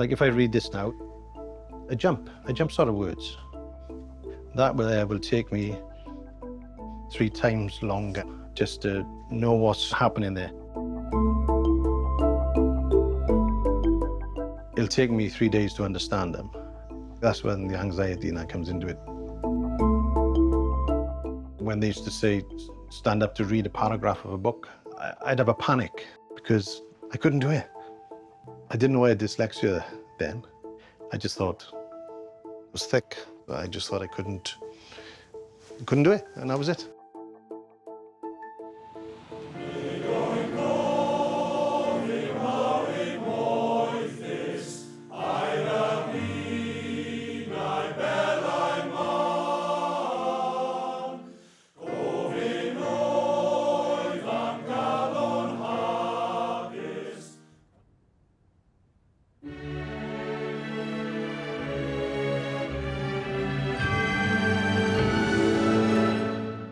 Like if I read this now, I jump sort of words. That will take me 3 times longer just to know what's happening there. It'll take me 3 days to understand them. That's when the anxiety and that comes into it. When they used to say, stand up to read a paragraph of a book, I'd have a panic because I couldn't do it. I didn't know I had dyslexia then. I just thought it was thick. I just thought I couldn't do it, and that was it.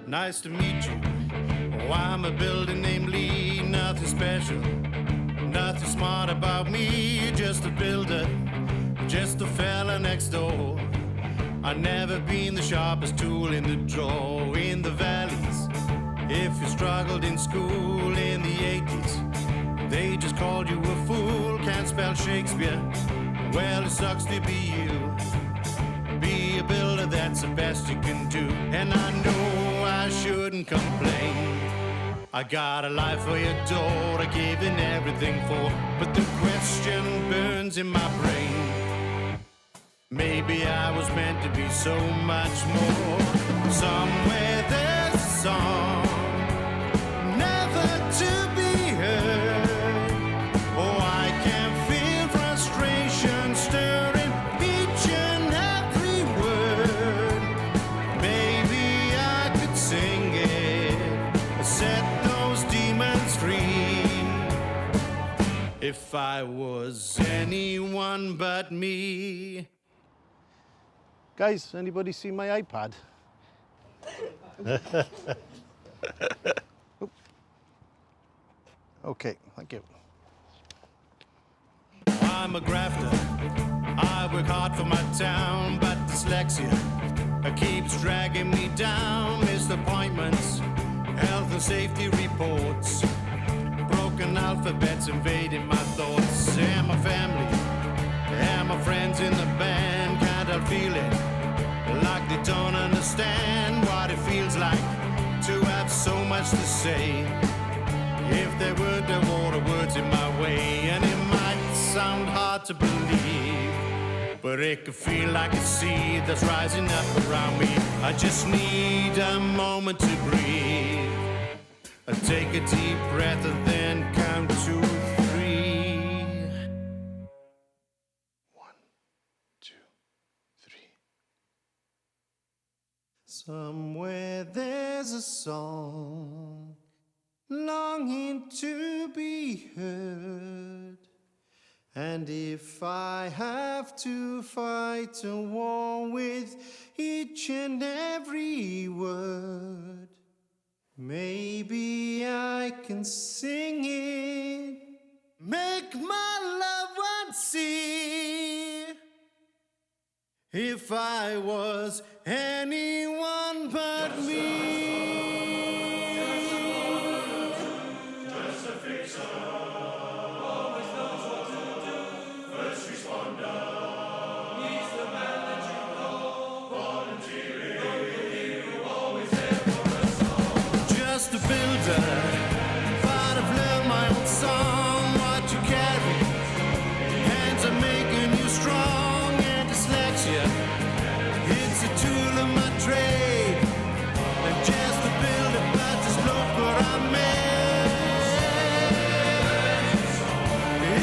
Nice to meet you. Oh, I'm a builder named Lee. Nothing special, nothing smart about me. Just a builder, just a fella next door. I've never been the sharpest tool in the drawer. In the valleys, if you struggled in school in the 80s, they just called you a fool. Can't spell Shakespeare, well, it sucks to be you. Be a builder, that's the best you can do. And I know I shouldn't complain. I got a life for your daughter, giving everything for. But the question burns in my brain. Maybe I was meant to be so much more. Somewhere there's a song, never to be heard. Oh, I can feel frustration stirring each and every word. Maybe I could sing it, set those demons free. If I was anyone but me. Guys, anybody see my iPad? Okay, thank you. I'm a grafter, I work hard for my town, but dyslexia keeps dragging me down. Missed appointments, health and safety reports, broken alphabets invading my thoughts. And my family, and my friends in the band, can't help feeling like they don't understand what it feels like to have so much to say. If there were no more words in my way, and it might sound hard to believe, but it could feel like a seed that's rising up around me. I just need a moment to breathe. I take a deep breath and then count to 3. 1, 2, 3. Somewhere there's a song longing to be heard, and if I have to fight a war with each and every word, maybe I can sing it, make my loved ones see. If I was anyone but me. Just a builder, but I've learned my own song. What you carry, hands are making you strong. And dyslexia, it's a tool of my trade. And just a builder, but just look what I made.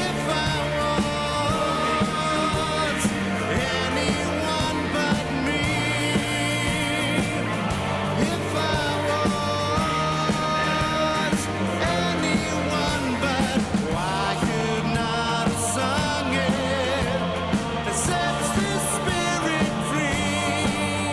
If I was anyone but me, if I was anyone but, why could not have sung it? It sets the spirit free.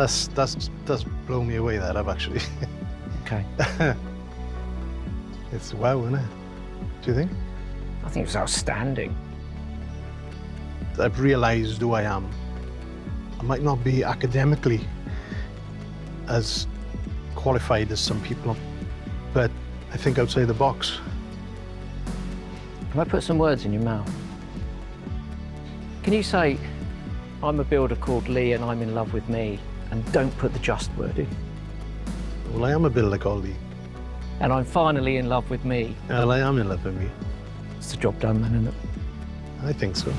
That's blown me away, that have actually. Okay. It's wow, isn't it? Do you think? I think it's outstanding. I've realised who I am. I might not be academically as qualified as some people, but I think outside the box. Can I put some words in your mouth? Can you say, I'm a builder called Lee and I'm in love with me, and don't put the just word in? Well, I am a builder called Lee. And I'm finally in love with me. Well, I am in love with me. It's the job done then, isn't it? I think so.